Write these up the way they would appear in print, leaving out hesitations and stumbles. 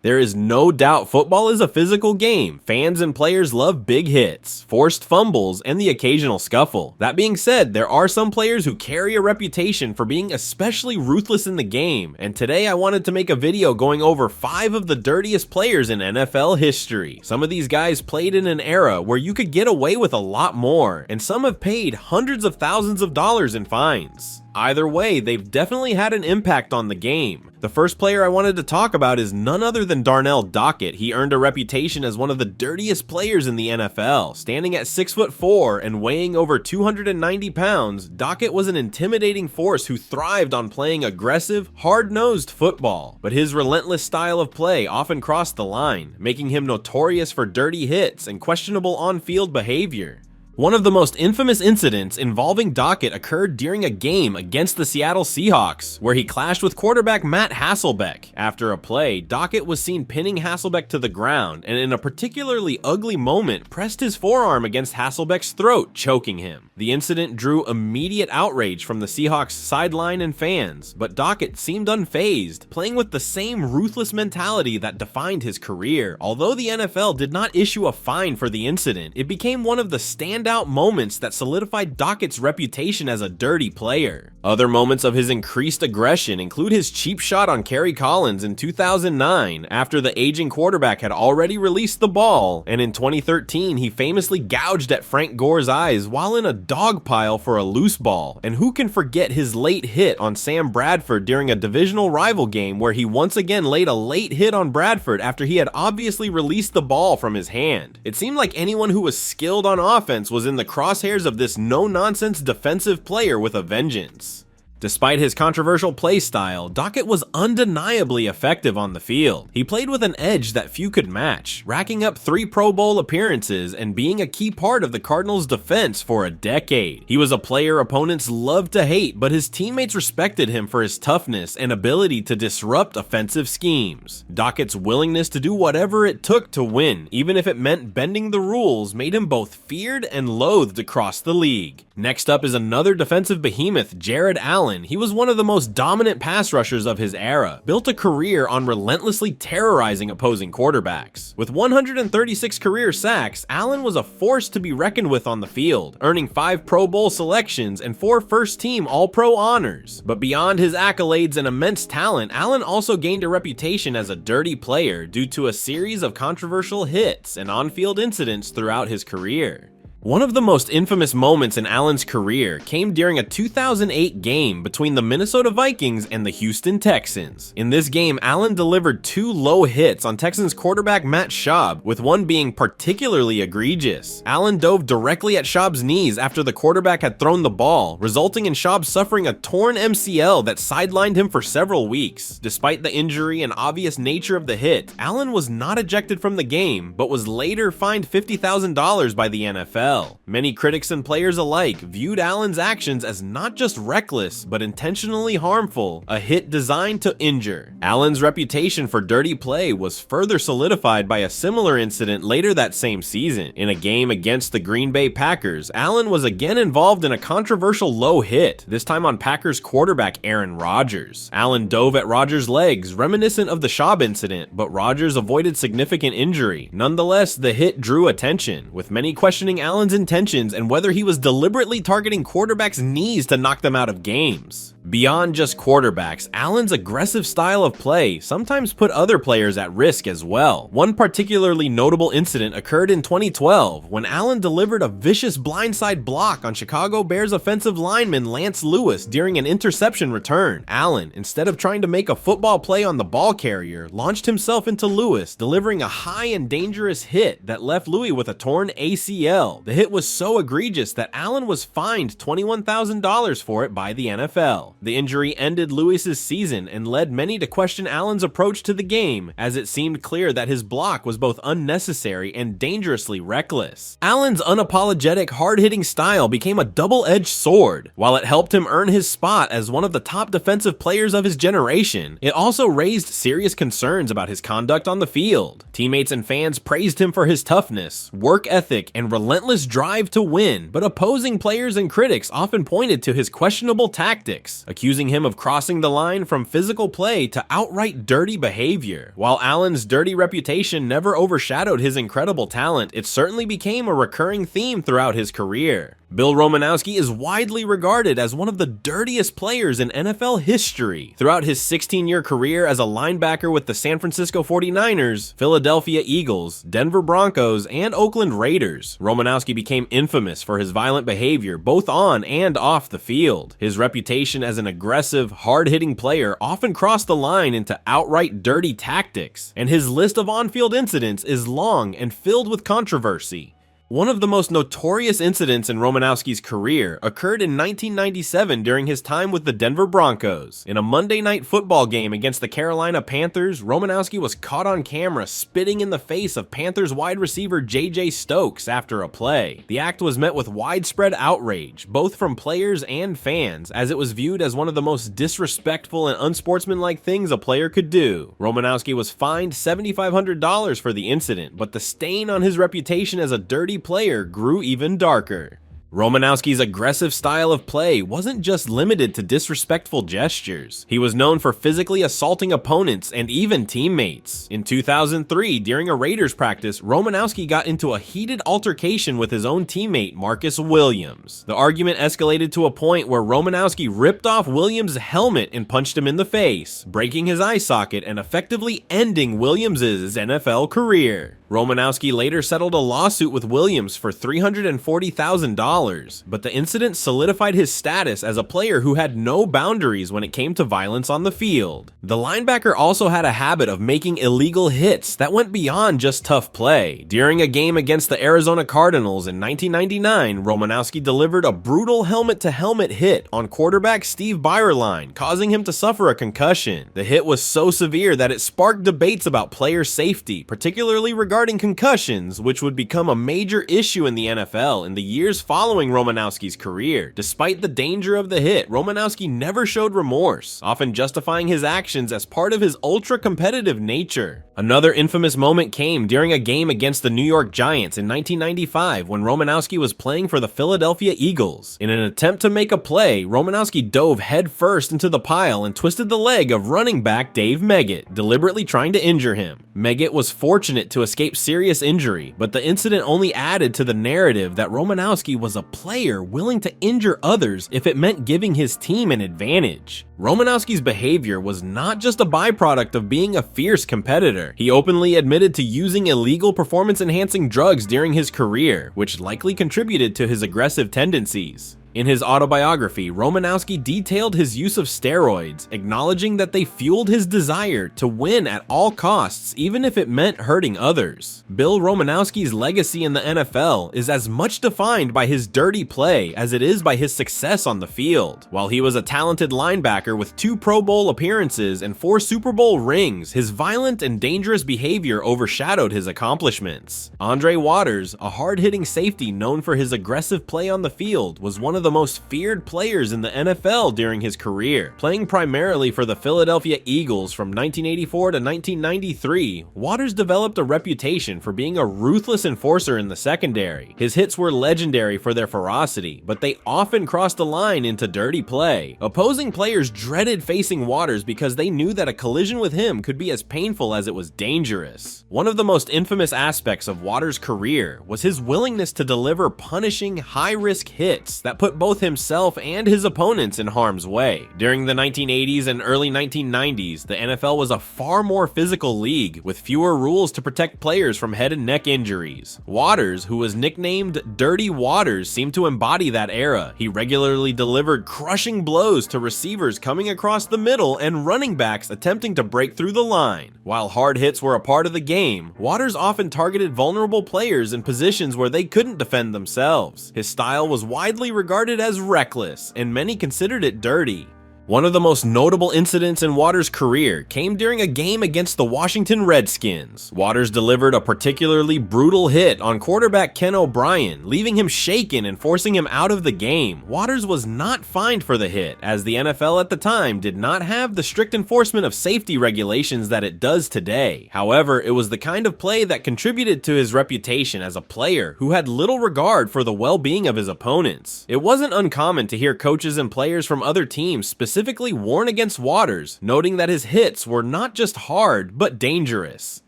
There is no doubt football is a physical game. Fans and players love big hits, forced fumbles, and the occasional scuffle. That being said, there are some players who carry a reputation for being especially ruthless in the game, and today I wanted to make a video going over 5 of the dirtiest players in NFL history. Some of these guys played in an era where you could get away with a lot more, and some have paid hundreds of thousands of dollars in fines. Either way, they've definitely had an impact on the game. The first player I wanted to talk about is none other than Darnell Dockett. He earned a reputation as one of the dirtiest players in the NFL. Standing at 6'4" and weighing over 290 pounds, Dockett was an intimidating force who thrived on playing aggressive, hard-nosed football. But his relentless style of play often crossed the line, making him notorious for dirty hits and questionable on-field behavior. One of the most infamous incidents involving Dockett occurred during a game against the Seattle Seahawks, where he clashed with quarterback Matt Hasselbeck. After a play, Dockett was seen pinning Hasselbeck to the ground, and in a particularly ugly moment, pressed his forearm against Hasselbeck's throat, choking him. The incident drew immediate outrage from the Seahawks sideline and fans, but Dockett seemed unfazed, playing with the same ruthless mentality that defined his career. Although the NFL did not issue a fine for the incident, it became one of the standout moments that solidified Dockett's reputation as a dirty player. Other moments of his increased aggression include his cheap shot on Kerry Collins in 2009 after the aging quarterback had already released the ball, and in 2013 he famously gouged at Frank Gore's eyes while in a dog pile for a loose ball. And who can forget his late hit on Sam Bradford during a divisional rival game where he once again laid a late hit on Bradford after he had obviously released the ball from his hand. It seemed like anyone who was skilled on offense was in the crosshairs of this no-nonsense defensive player with a vengeance. Despite his controversial play style, Dockett was undeniably effective on the field. He played with an edge that few could match, racking up 3 Pro Bowl appearances and being a key part of the Cardinals' defense for a decade. He was a player opponents loved to hate, but his teammates respected him for his toughness and ability to disrupt offensive schemes. Dockett's willingness to do whatever it took to win, even if it meant bending the rules, made him both feared and loathed across the league. Next up is another defensive behemoth, Jared Allen. He was one of the most dominant pass rushers of his era, built a career on relentlessly terrorizing opposing quarterbacks. With 136 career sacks, Allen was a force to be reckoned with on the field, earning 5 Pro Bowl selections and 4 first-team All-Pro honors. But beyond his accolades and immense talent, Allen also gained a reputation as a dirty player due to a series of controversial hits and on-field incidents throughout his career. One of the most infamous moments in Allen's career came during a 2008 game between the Minnesota Vikings and the Houston Texans. In this game, Allen delivered 2 low hits on Texans quarterback Matt Schaub, with one being particularly egregious. Allen dove directly at Schaub's knees after the quarterback had thrown the ball, resulting in Schaub suffering a torn MCL that sidelined him for several weeks. Despite the injury and obvious nature of the hit, Allen was not ejected from the game, but was later fined $50,000 by the NFL. Many critics and players alike viewed Allen's actions as not just reckless, but intentionally harmful, a hit designed to injure. Allen's reputation for dirty play was further solidified by a similar incident later that same season. In a game against the Green Bay Packers, Allen was again involved in a controversial low hit, this time on Packers quarterback Aaron Rodgers. Allen dove at Rodgers' legs, reminiscent of the Schaub incident, but Rodgers avoided significant injury. Nonetheless, the hit drew attention, with many questioning Allen's intentions and whether he was deliberately targeting quarterbacks' knees to knock them out of games. Beyond just quarterbacks, Allen's aggressive style of play sometimes put other players at risk as well. One particularly notable incident occurred in 2012 when Allen delivered a vicious blindside block on Chicago Bears offensive lineman Lance Lewis during an interception return. Allen, instead of trying to make a football play on the ball carrier, launched himself into Lewis, delivering a high and dangerous hit that left Louis with a torn ACL. The hit was so egregious that Allen was fined $21,000 for it by the NFL. The injury ended Lewis's season and led many to question Allen's approach to the game, as it seemed clear that his block was both unnecessary and dangerously reckless. Allen's unapologetic, hard-hitting style became a double-edged sword. While it helped him earn his spot as one of the top defensive players of his generation, it also raised serious concerns about his conduct on the field. Teammates and fans praised him for his toughness, work ethic, and relentless relentless drive to win, but opposing players and critics often pointed to his questionable tactics, accusing him of crossing the line from physical play to outright dirty behavior. While Allen's dirty reputation never overshadowed his incredible talent, it certainly became a recurring theme throughout his career. Bill Romanowski is widely regarded as one of the dirtiest players in NFL history. Throughout his 16-year career as a linebacker with the San Francisco 49ers, Philadelphia Eagles, Denver Broncos, and Oakland Raiders, Romanowski became infamous for his violent behavior both on and off the field. His reputation as an aggressive, hard-hitting player often crossed the line into outright dirty tactics, and his list of on-field incidents is long and filled with controversy. One of the most notorious incidents in Romanowski's career occurred in 1997 during his time with the Denver Broncos. In a Monday Night Football game against the Carolina Panthers, Romanowski was caught on camera spitting in the face of Panthers wide receiver J.J. Stokes after a play. The act was met with widespread outrage, both from players and fans, as it was viewed as one of the most disrespectful and unsportsmanlike things a player could do. Romanowski was fined $7,500 for the incident, but the stain on his reputation as a dirty player grew even darker. Romanowski's aggressive style of play wasn't just limited to disrespectful gestures. He was known for physically assaulting opponents and even teammates. In 2003, during a Raiders practice, Romanowski got into a heated altercation with his own teammate, Marcus Williams. The argument escalated to a point where Romanowski ripped off Williams' helmet and punched him in the face, breaking his eye socket and effectively ending Williams' NFL career. Romanowski later settled a lawsuit with Williams for $340,000, but the incident solidified his status as a player who had no boundaries when it came to violence on the field. The linebacker also had a habit of making illegal hits that went beyond just tough play. During a game against the Arizona Cardinals in 1999, Romanowski delivered a brutal helmet-to-helmet hit on quarterback Steve Byerline, causing him to suffer a concussion. The hit was so severe that it sparked debates about player safety, particularly regarding concussions, which would become a major issue in the NFL in the years following Romanowski's career. Despite the danger of the hit, Romanowski never showed remorse, often justifying his actions as part of his ultra-competitive nature. Another infamous moment came during a game against the New York Giants in 1995 when Romanowski was playing for the Philadelphia Eagles. In an attempt to make a play, Romanowski dove headfirst into the pile and twisted the leg of running back Dave Meggett, deliberately trying to injure him. Meggett was fortunate to escape serious injury, but the incident only added to the narrative that Romanowski was a player willing to injure others if it meant giving his team an advantage. Romanowski's behavior was not just a byproduct of being a fierce competitor. He openly admitted to using illegal performance-enhancing drugs during his career, which likely contributed to his aggressive tendencies. In his autobiography, Romanowski detailed his use of steroids, acknowledging that they fueled his desire to win at all costs, even if it meant hurting others. Bill Romanowski's legacy in the NFL is as much defined by his dirty play as it is by his success on the field. While he was a talented linebacker with 2 Pro Bowl appearances and 4 Super Bowl rings, his violent and dangerous behavior overshadowed his accomplishments. Andre Waters, a hard-hitting safety known for his aggressive play on the field, was one of the most feared players in the NFL during his career. Playing primarily for the Philadelphia Eagles from 1984 to 1993, Waters developed a reputation for being a ruthless enforcer in the secondary. His hits were legendary for their ferocity, but they often crossed the line into dirty play. Opposing players dreaded facing Waters because they knew that a collision with him could be as painful as it was dangerous. One of the most infamous aspects of Waters' career was his willingness to deliver punishing, high-risk hits that put both himself and his opponents in harm's way. During the 1980s and early 1990s, the NFL was a far more physical league, with fewer rules to protect players from head and neck injuries. Waters, who was nicknamed Dirty Waters, seemed to embody that era. He regularly delivered crushing blows to receivers coming across the middle and running backs attempting to break through the line. While hard hits were a part of the game, Waters often targeted vulnerable players in positions where they couldn't defend themselves. His style was widely regarded as reckless, and many considered it dirty. One of the most notable incidents in Waters' career came during a game against the Washington Redskins. Waters delivered a particularly brutal hit on quarterback Ken O'Brien, leaving him shaken and forcing him out of the game. Waters was not fined for the hit, as the NFL at the time did not have the strict enforcement of safety regulations that it does today. However, it was the kind of play that contributed to his reputation as a player who had little regard for the well-being of his opponents. It wasn't uncommon to hear coaches and players from other teams specifically warn against Waters, noting that his hits were not just hard, but dangerous.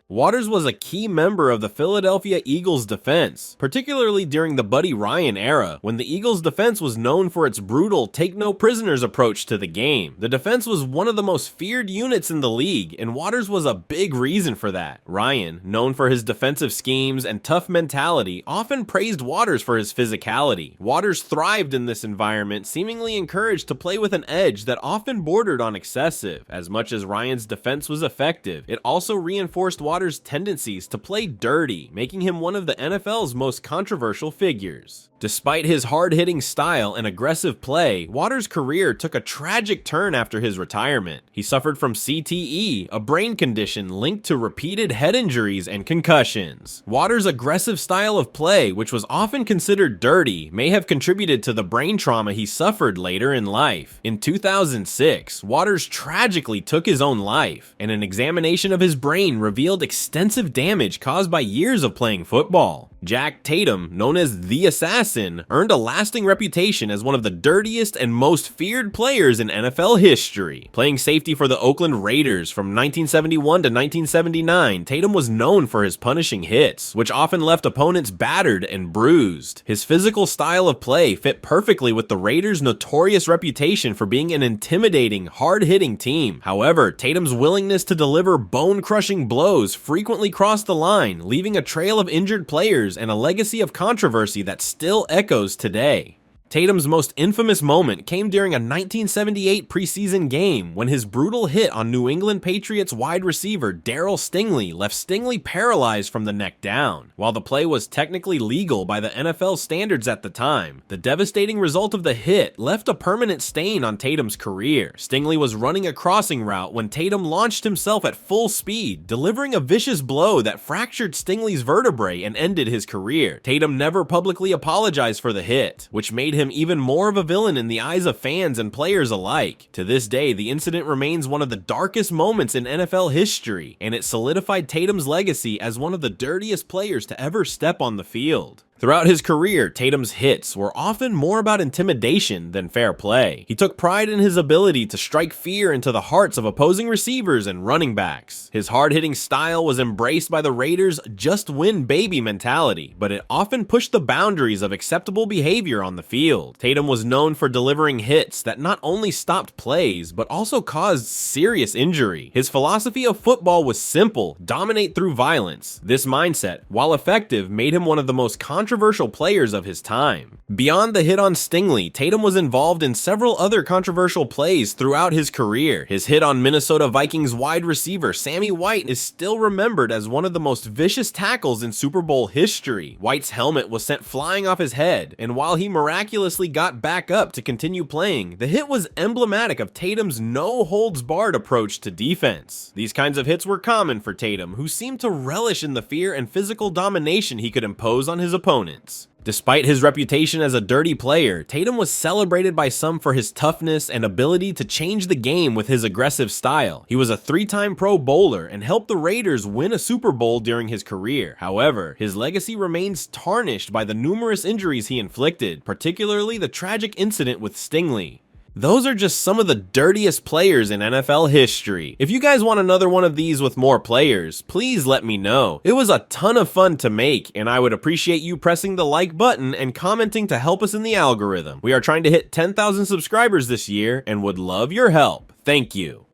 Waters was a key member of the Philadelphia Eagles defense, particularly during the Buddy Ryan era, when the Eagles defense was known for its brutal take-no-prisoners approach to the game. The defense was one of the most feared units in the league, and Waters was a big reason for that. Ryan, known for his defensive schemes and tough mentality, often praised Waters for his physicality. Waters thrived in this environment, seemingly encouraged to play with an edge that often bordered on excessive. As much as Ryan's defense was effective, it also reinforced Waters' tendencies to play dirty, making him one of the NFL's most controversial figures. Despite his hard-hitting style and aggressive play, Waters' career took a tragic turn after his retirement. He suffered from CTE, a brain condition linked to repeated head injuries and concussions. Waters' aggressive style of play, which was often considered dirty, may have contributed to the brain trauma he suffered later in life. In 2006, Waters tragically took his own life, and an examination of his brain revealed extensive damage caused by years of playing football. Jack Tatum, known as the Assassin, earned a lasting reputation as one of the dirtiest and most feared players in NFL history. Playing safety for the Oakland Raiders from 1971 to 1979, Tatum was known for his punishing hits, which often left opponents battered and bruised. His physical style of play fit perfectly with the Raiders' notorious reputation for being an intimidating, hard-hitting team. However, Tatum's willingness to deliver bone-crushing blows frequently crossed the line, leaving a trail of injured players and a legacy of controversy that still echoes today. Tatum's most infamous moment came during a 1978 preseason game when his brutal hit on New England Patriots wide receiver Darrell Stingley left Stingley paralyzed from the neck down. While the play was technically legal by the NFL standards at the time, the devastating result of the hit left a permanent stain on Tatum's career. Stingley was running a crossing route when Tatum launched himself at full speed, delivering a vicious blow that fractured Stingley's vertebrae and ended his career. Tatum never publicly apologized for the hit, which made him even more of a villain in the eyes of fans and players alike. To this day, the incident remains one of the darkest moments in NFL history, and it solidified Tatum's legacy as one of the dirtiest players to ever step on the field. Throughout his career, Tatum's hits were often more about intimidation than fair play. He took pride in his ability to strike fear into the hearts of opposing receivers and running backs. His hard-hitting style was embraced by the Raiders' just win baby mentality, but it often pushed the boundaries of acceptable behavior on the field. Tatum was known for delivering hits that not only stopped plays, but also caused serious injury. His philosophy of football was simple: dominate through violence. This mindset, while effective, made him one of the most controversial players of his time. Beyond the hit on Stingley, Tatum was involved in several other controversial plays throughout his career. His hit on Minnesota Vikings wide receiver Sammy White is still remembered as one of the most vicious tackles in Super Bowl history. White's helmet was sent flying off his head, and while he miraculously got back up to continue playing, the hit was emblematic of Tatum's no-holds-barred approach to defense. These kinds of hits were common for Tatum, who seemed to relish in the fear and physical domination he could impose on his opponents. Despite his reputation as a dirty player, Tatum was celebrated by some for his toughness and ability to change the game with his aggressive style. He was a three-time Pro Bowler and helped the Raiders win a Super Bowl during his career. However, his legacy remains tarnished by the numerous injuries he inflicted, particularly the tragic incident with Stingley. Those are just some of the dirtiest players in NFL history. If you guys want another one of these with more players, please let me know. It was a ton of fun to make, and I would appreciate you pressing the like button and commenting to help us in the algorithm. We are trying to hit 10,000 subscribers this year and would love your help. Thank you.